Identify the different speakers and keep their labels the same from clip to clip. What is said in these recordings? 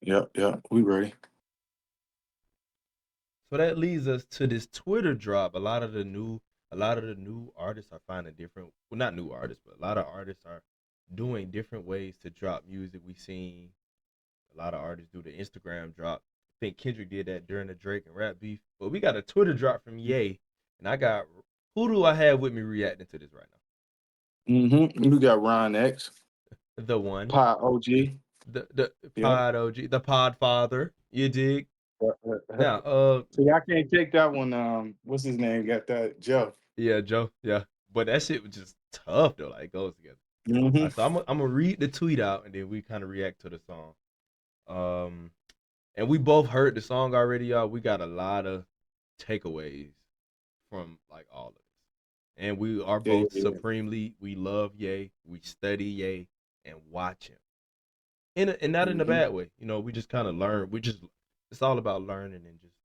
Speaker 1: Yep. We ready.
Speaker 2: So that leads us to this Twitter drop. A lot of the new artists are finding different, well, not new artists, but a lot of artists are doing different ways to drop music. We seen a lot of artists do the Instagram drop. I think Kendrick did that during the Drake and rap beef. But we got a Twitter drop from Ye, and I got, who do I have with me reacting to this right now?
Speaker 1: We got Ron X,
Speaker 2: The one,
Speaker 1: Pod OG.
Speaker 2: the
Speaker 1: Yep.
Speaker 2: Pod OG, the Pod Father. You dig? Now,
Speaker 1: See, I can't take that one. What's his name? Got that Joe.
Speaker 2: yeah, Joe, yeah, but that shit was just tough though. Like it goes together.
Speaker 1: hmm
Speaker 2: So I'm gonna read the tweet out and then we kind of react to the song. Um, and we both heard the song already, y'all. We got a lot of takeaways from like all of this, and we are both
Speaker 1: Yeah.
Speaker 2: supremely we love Ye, we study Ye, and watch him. And not in a
Speaker 1: hmm
Speaker 2: bad way. We just kind of learn. It's all about learning and just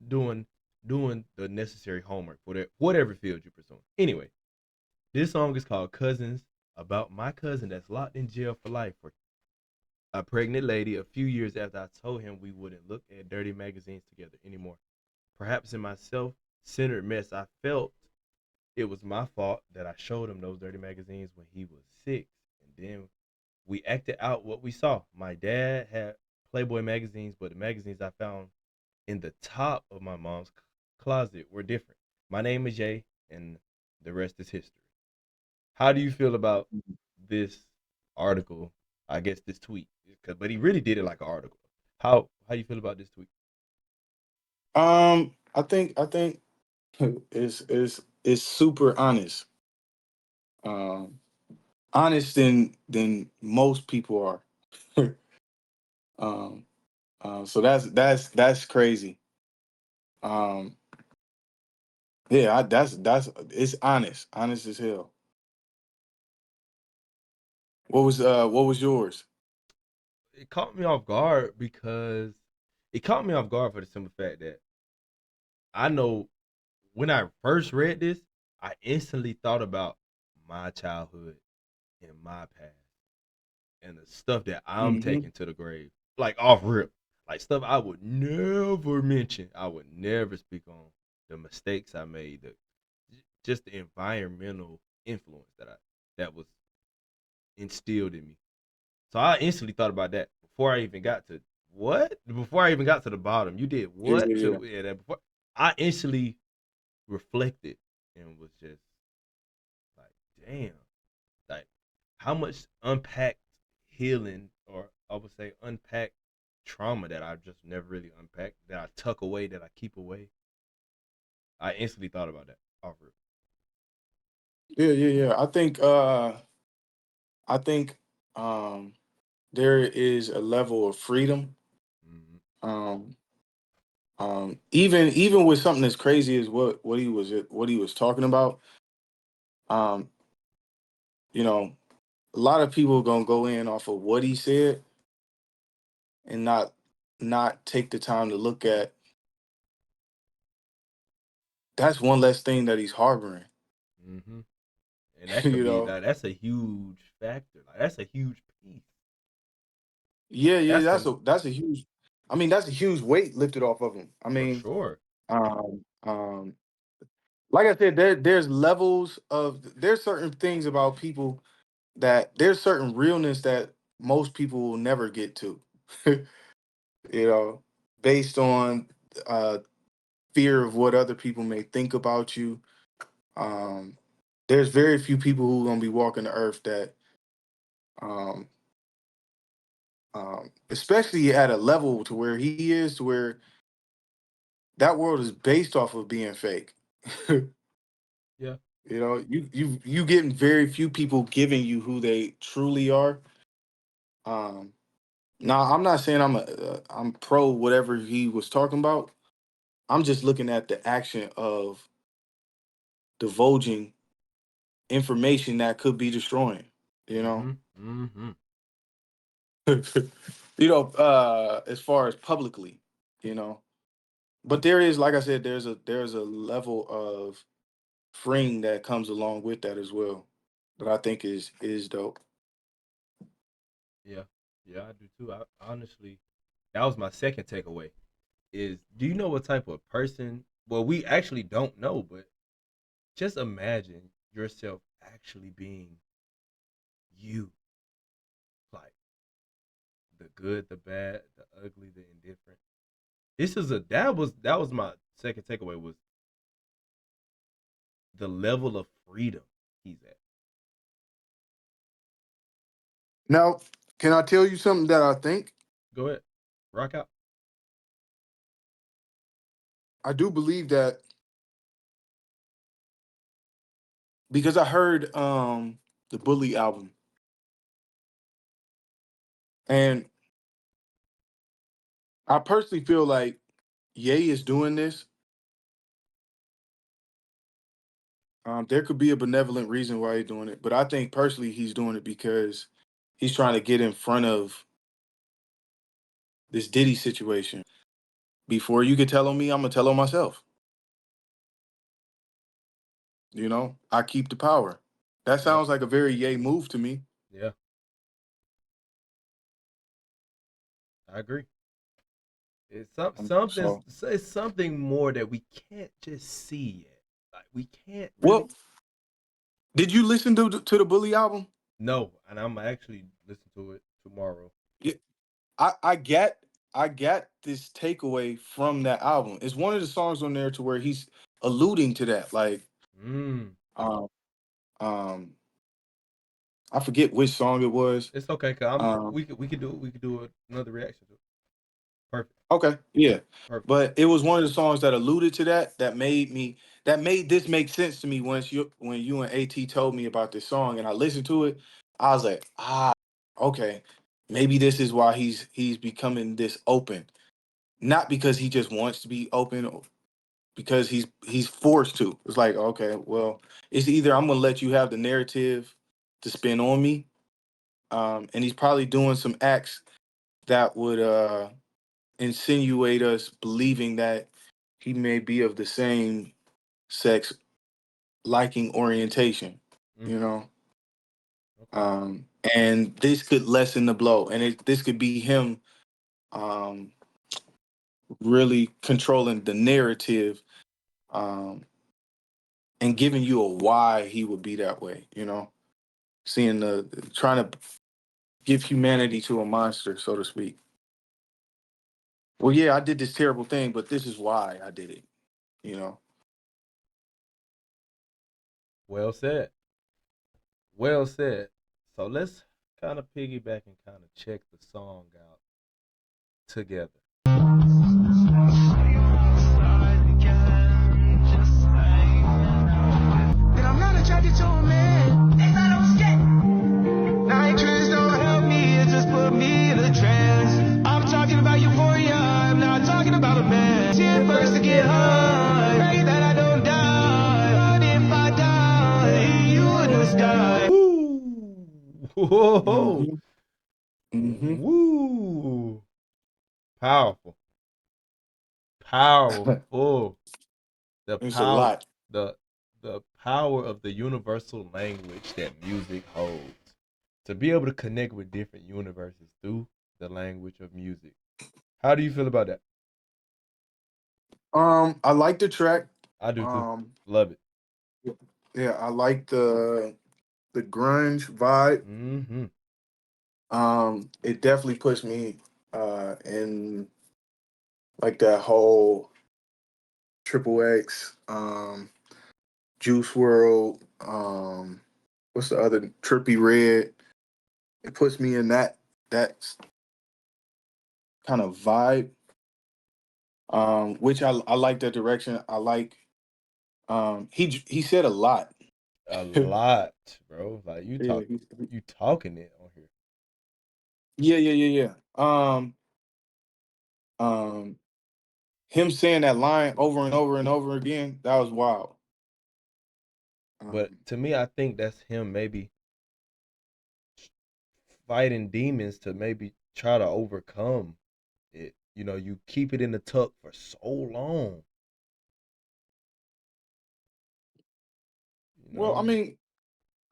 Speaker 2: doing doing the necessary homework for whatever field you're pursuing. Anyway, this song is called Cousins, about my cousin that's locked in jail for life for a pregnant lady a few years after I told him we wouldn't look at dirty magazines together anymore. Perhaps in my self centered mess, I felt it was my fault that I showed him those dirty magazines when he was 6. And then we acted out what we saw. My dad had Playboy magazines, but the magazines I found in the top of my mom's closet were different. My name is Jay, and the rest is history. How do you feel about this article? I guess this tweet, but he really did it like an article. How you feel about this tweet?
Speaker 1: I think it's super honest. Um, honest than most people are. um, so that's crazy. Um, yeah, that's it's honest as hell. What was yours?
Speaker 2: It caught me off guard because it caught me off guard for the simple fact that I know when I first read this, I instantly thought about my childhood and my past and the stuff that I'm
Speaker 1: hmm
Speaker 2: taking to the grave, like off rip, like stuff I would never mention. I would never speak on the mistakes I made, just the environmental influence that was instilled in me. So I instantly thought about that before I even got to what? Before I even got to the bottom, you did
Speaker 1: Yeah,
Speaker 2: what
Speaker 1: yeah,
Speaker 2: to yeah, that before I instantly reflected and was just like, damn, like how much unpacked healing, or I would say unpacked trauma that I just never really unpacked, that I tuck away, that I keep away. I instantly thought about that. Offer.
Speaker 1: yeah. I think there is a level of freedom.
Speaker 2: Mm-hmm.
Speaker 1: Um, even with something as crazy as what he was talking about. Um, you know, a lot of people gonna go in off of what he said and not take the time to look at that's one less thing that he's harboring.
Speaker 2: Mm-hmm. And that could
Speaker 1: you
Speaker 2: be
Speaker 1: know,
Speaker 2: that's a huge factor. Like that's a huge piece.
Speaker 1: yeah,
Speaker 2: That's
Speaker 1: that's
Speaker 2: the
Speaker 1: a that's a huge. I mean, that's a huge weight lifted off of him. I
Speaker 2: For
Speaker 1: mean,
Speaker 2: sure.
Speaker 1: um, um, like I said, there's levels of there's certain things about people that there's certain realness that most people will never get to. you know, based on uh fear of what other people may think about you. Um, there's very few people who are gonna be walking the earth that um especially at a level to where he is to where that world is based off of being fake.
Speaker 2: Yeah.
Speaker 1: You getting very few people giving you who they truly are. Um, now I'm not saying I'm pro whatever he was talking about. I'm just looking at the action of divulging information that could be destroying. You know,
Speaker 2: Mm-hmm. Mm-hmm.
Speaker 1: as far as publicly, you know. But there is, like I said, there's a level of freeing that comes along with that as well that I think is dope.
Speaker 2: Yeah. Yeah, I do too. I honestly. That was my second takeaway. Is do you know what type of person? Well, we actually don't know, but just imagine yourself actually being you, like the good, the bad, the ugly, the indifferent. That was my second takeaway was the level of freedom he's at.
Speaker 1: Now, can I tell you something that I think?
Speaker 2: Go ahead, rock out.
Speaker 1: I do believe that because I heard the Bully album, and I personally feel like Ye is doing this. There could be a benevolent reason why he's doing it, but I think personally he's doing it because he's trying to get in front of this Diddy situation. Before you could tell on me, I'm gonna tell on myself. You know, I keep the power. That
Speaker 2: Yep.
Speaker 1: sounds like a very Ye move to me.
Speaker 2: Yeah, I agree. It's
Speaker 1: So,
Speaker 2: it's something more that we can't just see yet. Like we can't really
Speaker 1: well, did you listen to the Bully album?
Speaker 2: know. And I'm actually listen to it tomorrow.
Speaker 1: Yeah, I get this takeaway from that album. It's one of the songs on there to where he's alluding to that. Like,
Speaker 2: Mm.
Speaker 1: um, um, I forget which song it was.
Speaker 2: It's okay, cause I'm
Speaker 1: Um,
Speaker 2: we could do another reaction to it. Perfect,
Speaker 1: okay, yeah,
Speaker 2: perfect.
Speaker 1: but it was one of the songs that alluded to that that made this make sense to me once you when you and At told me about this song and I listened to it. I was like, okay, maybe this is why he's becoming this open, not because he just wants to be open, or because he's forced to. It's like, okay, well, it's either I'm gonna let you have the narrative to spin on me, and he's probably doing some acts that would insinuate us believing that he may be of the same sex liking orientation,
Speaker 2: Mm,
Speaker 1: you know.
Speaker 2: okay.
Speaker 1: And this could lessen the blow, and this could be him um, really controlling the narrative, um, and giving you a why he would be that way, you know. Seeing the trying to give humanity to a monster, so to speak. Well, yeah, I did this terrible thing, but this is why I did it, you know.
Speaker 2: Well said. Well said. So let's kind of piggyback and kind of check the song out together. I'm not attracted to a man. They thought I was gay. Nitrous don't help me, it just put me in a trance. I'm talking about euphoria, I'm not talking about a man. Shit first to get high. Pray that I don't die. But if I die, you in the sky. Woo! Whoa!
Speaker 1: Mm-hmm. Mm-hmm.
Speaker 2: Woo! Powerful. Powerful. The
Speaker 1: It's a
Speaker 2: power
Speaker 1: lot.
Speaker 2: the the power of the universal language that music holds. To be able to connect with different universes through the language of music. How do you feel about that?
Speaker 1: I like the track.
Speaker 2: I do too.
Speaker 1: Um,
Speaker 2: Love it.
Speaker 1: yeah, I like the grunge vibe.
Speaker 2: Mm-hmm.
Speaker 1: It definitely puts me in like that whole Triple X, Juice World, what's the other Trippy Red? It puts me in that kind of vibe. Which I like that direction. I like he said a lot.
Speaker 2: A
Speaker 1: Yeah,
Speaker 2: lot, bro. Like you talking it on here.
Speaker 1: yeah. Um him saying that line over and over and over again, that was wild.
Speaker 2: But
Speaker 1: Um,
Speaker 2: to me, I think that's him maybe fighting demons to maybe try to overcome it. You know, you keep it in the tuck for so long. You
Speaker 1: well, I
Speaker 2: know,
Speaker 1: mean,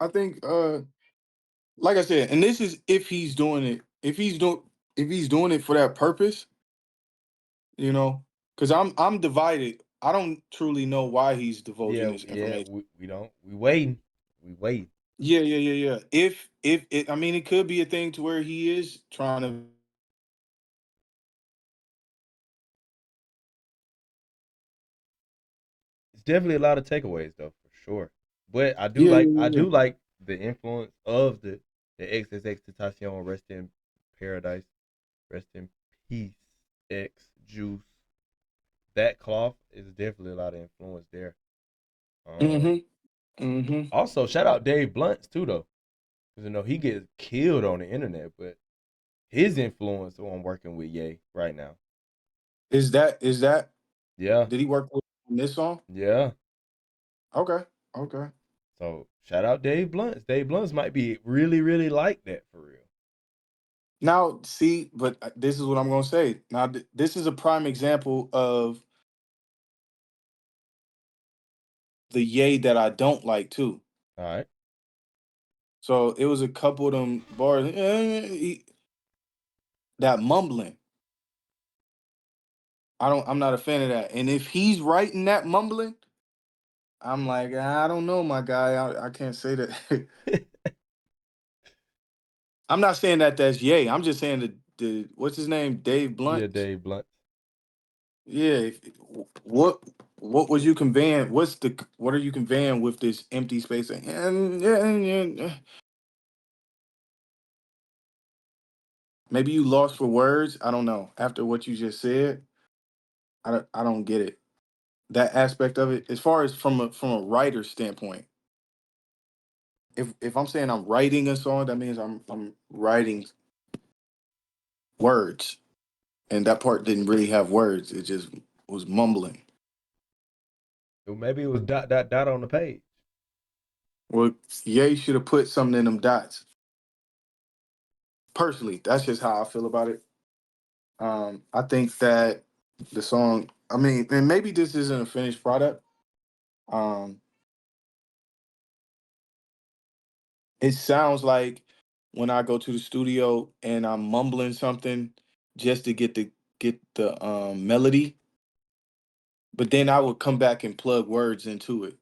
Speaker 1: I think like I said, and this is if he's doing it, if he's doing if he's doing it for that purpose, you know, because I'm divided. I don't truly know why he's divulging
Speaker 2: Yeah,
Speaker 1: this
Speaker 2: yeah,
Speaker 1: information.
Speaker 2: we don't. We waiting. We waiting.
Speaker 1: Yeah, yeah, yeah, yeah. If it, I mean, it could be a thing to where he is trying to.
Speaker 2: It's definitely a lot of takeaways though, for sure. But I do
Speaker 1: Yeah,
Speaker 2: like
Speaker 1: yeah,
Speaker 2: I
Speaker 1: yeah,
Speaker 2: do like the influence of the XXX Tentacion, rest in paradise, rest in peace, X Juice. That cloth is definitely a lot of influence there.
Speaker 1: yeah.
Speaker 2: Um,
Speaker 1: Mm-hmm.
Speaker 2: Also shout out Dave Blunts too though, because he gets killed on the internet, but his influence on working with Ye right now.
Speaker 1: Is that
Speaker 2: Yeah,
Speaker 1: did he work with on this song?
Speaker 2: yeah.
Speaker 1: Okay, okay.
Speaker 2: So shout out Dave Blunts. Dave Blunts might be really, really like that for real.
Speaker 1: Now, see, but this is what I'm gonna say. Now, this is a prime example of the Ye that I don't like too.
Speaker 2: All right.
Speaker 1: So it was a couple of them bars that mumbling. I'm not a fan of that. And if he's writing that mumbling, I'm like, I don't know, my guy. I can't say that. I'm not saying that that's Ye. I'm just saying the what's his name, Dave
Speaker 2: Yeah,
Speaker 1: Blunt.
Speaker 2: Dave Blunts.
Speaker 1: Yeah. What what was you conveying? What are you conveying with this empty space? And maybe you lost for words. I don't know. After what you just said, I don't get it. That aspect of it, as far as from a writer's standpoint. If I'm saying I'm writing a song, that means I'm writing words, and that part didn't really have words. It just was mumbling.
Speaker 2: Or maybe it was dot dot dot on the page.
Speaker 1: Well, Ye should have put something in them dots. Personally, that's just how I feel about it. I think that the song. I mean, and maybe this isn't a finished product. Um, it sounds like when I go to the studio and I'm mumbling something just to get the melody, but then I would come back and plug words into it.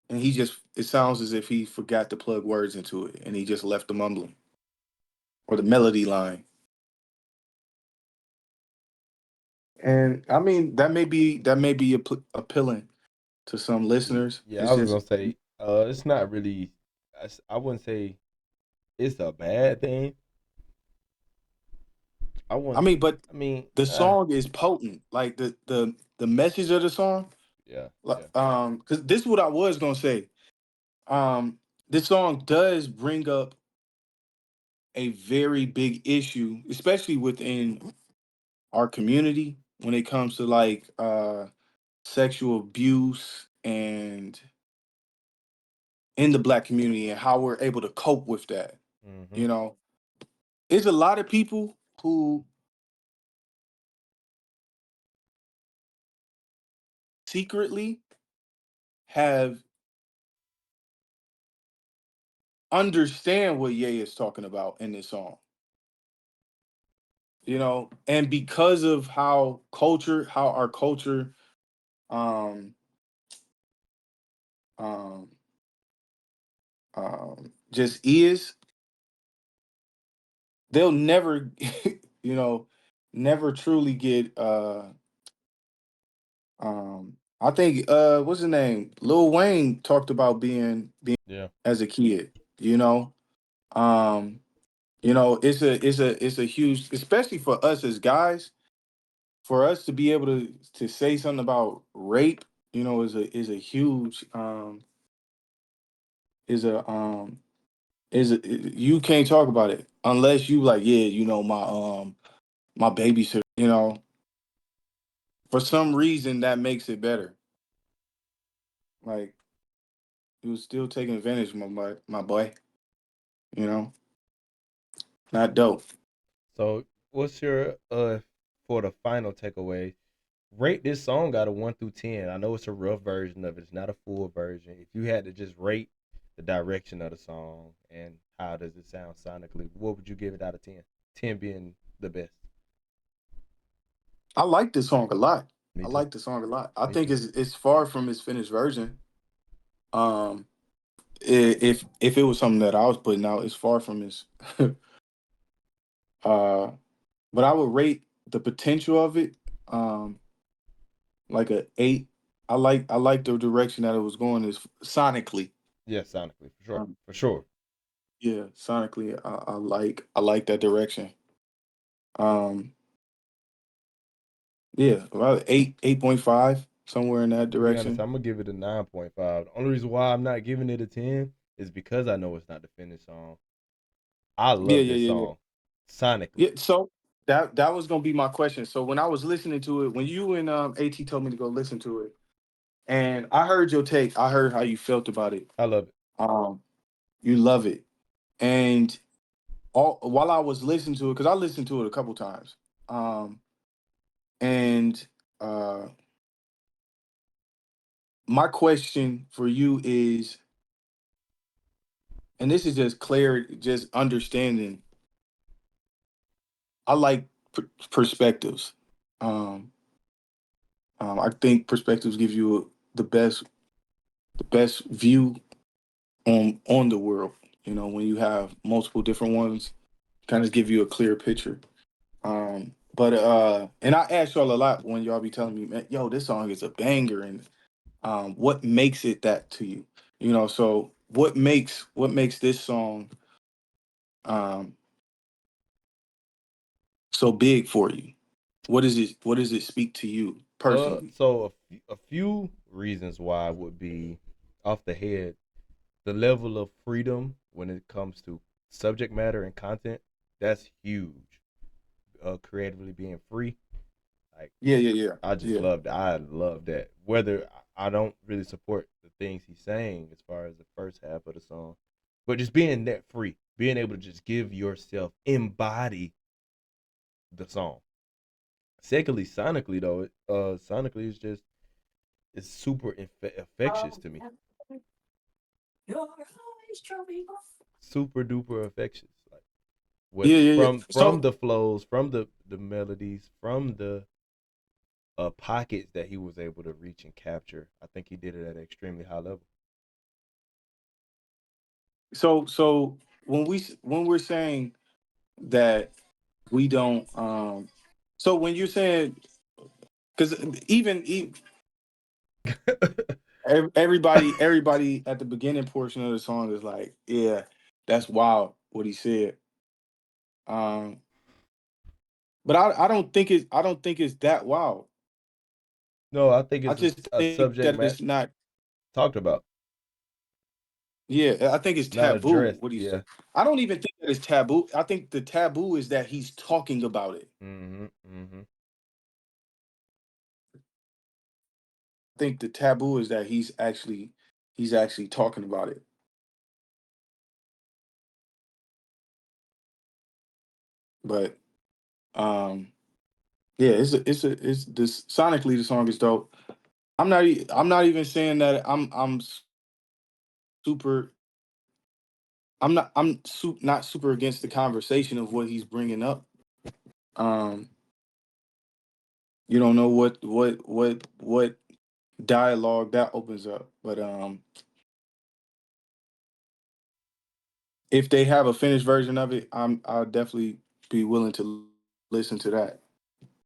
Speaker 1: And it sounds as if he forgot to plug words into it and he just left the mumbling or the melody line. And I mean, that may be appealing to some listeners.
Speaker 2: Yeah, I
Speaker 1: It's
Speaker 2: was
Speaker 1: just,
Speaker 2: gonna say, it's not really. I wouldn't say it's a bad thing. I
Speaker 1: I
Speaker 2: wouldn't.
Speaker 1: mean, but
Speaker 2: I mean,
Speaker 1: the song is potent. Like the message of the song,
Speaker 2: yeah,
Speaker 1: like,
Speaker 2: yeah.
Speaker 1: because this is what I was gonna say. Um, this song does bring up a very big issue, especially within our community when it comes to like sexual abuse and in the black community and how we're able to cope with that.
Speaker 2: Mm-hmm.
Speaker 1: You know, there's a lot of people who secretly have understand what Ye is talking about in this song. You know, and because of how our culture um um just is, they'll never you know, never truly get I think what's his name? Lil Wayne talked about being
Speaker 2: Yeah.
Speaker 1: as a kid, you know. Um, it's a huge, especially for us as guys, for us to be able to say something about rape, is a huge is a you can't talk about it unless you like, yeah, my babysitter, for some reason that makes it better. Like, he was still taking advantage of my boy, you know, not dope.
Speaker 2: So, what's your for the final takeaway? Rate this song out of 1 through 10. I know it's a rough version of it. It's not a full version. If you had to just rate the direction of the song and how does it sound sonically? What would you give it out of 10? 10 being the best.
Speaker 1: I like this song a lot.
Speaker 2: Me
Speaker 1: I
Speaker 2: too.
Speaker 1: like the song a lot. I
Speaker 2: Me
Speaker 1: think
Speaker 2: too.
Speaker 1: it's far from its finished version. Um, if it was something that I was putting out, it's far from its. uh, but I would rate the potential of it um like a 8. I like the direction that it was going is sonically.
Speaker 2: Yeah, sonically, for sure.
Speaker 1: Um,
Speaker 2: For sure.
Speaker 1: yeah, sonically, I like that direction. Um, yeah, about 8.5 somewhere in that
Speaker 2: To be honest,
Speaker 1: direction.
Speaker 2: I'm gonna give it a 9.5. The only reason why I'm not giving it a 10 is because I know it's not the finished song. I
Speaker 1: Yeah,
Speaker 2: love
Speaker 1: yeah,
Speaker 2: this
Speaker 1: yeah, yeah.
Speaker 2: song sonically.
Speaker 1: Yeah, so that was gonna be my question. So when I was listening to it, when you and AT told me to go listen to it, and I heard your take, I heard how you felt about it.
Speaker 2: I love it.
Speaker 1: Um, you love it, and all while I was listening to it, because I listened to it a couple times, um, and uh, my question for you is, and this is just clear, just understanding. I like perspectives. Um, I think perspectives give you the best view on the world. When you have multiple different ones, kind of give you a clear picture. But and I ask y'all a lot when y'all be telling me, man, yo, this song is a banger, and what makes it that to you? So what makes this song um so big for you? What does it speak to you personally?
Speaker 2: So a few reasons why would be off the head the level of freedom when it comes to subject matter and content. That's huge. Creatively being free, like
Speaker 1: Yeah, yeah, yeah,
Speaker 2: I just
Speaker 1: yeah.
Speaker 2: loved. I love that. Whether I don't really support the things he's saying as far as the first half of the song, but just being that free, being able to just give yourself, embody the song. Secondly, sonically though, sonically it's super infectious to me. Super duper infectious. Like what
Speaker 1: Yeah, yeah, yeah.
Speaker 2: from
Speaker 1: So
Speaker 2: the flows, from the melodies, from the pockets that he was able to reach and capture. I think he did it at an extremely high level.
Speaker 1: so when we're saying that we don't so when you're saying, because even everybody at the beginning portion of the song is like, yeah, that's wild what he said. um but I don't think it's that wild.
Speaker 2: No, I think
Speaker 1: I
Speaker 2: it's
Speaker 1: just
Speaker 2: a
Speaker 1: think
Speaker 2: subject
Speaker 1: that
Speaker 2: matter
Speaker 1: it's not.
Speaker 2: talked about,
Speaker 1: Yeah, I think it's
Speaker 2: not
Speaker 1: taboo
Speaker 2: addressed.
Speaker 1: what he
Speaker 2: Yeah.
Speaker 1: said. I don't even think that it's taboo. I think the taboo is that he's talking about it.
Speaker 2: Mm-hmm. Mm-hmm.
Speaker 1: I think the taboo is that he's actually talking about it. But um yeah, it's this sonically the song is dope. I'm not even saying that I'm super. Not super against the conversation of what he's bringing up. Um, you don't know what dialogue that opens up, but if they have a finished version of it, I'll definitely be willing to listen to that.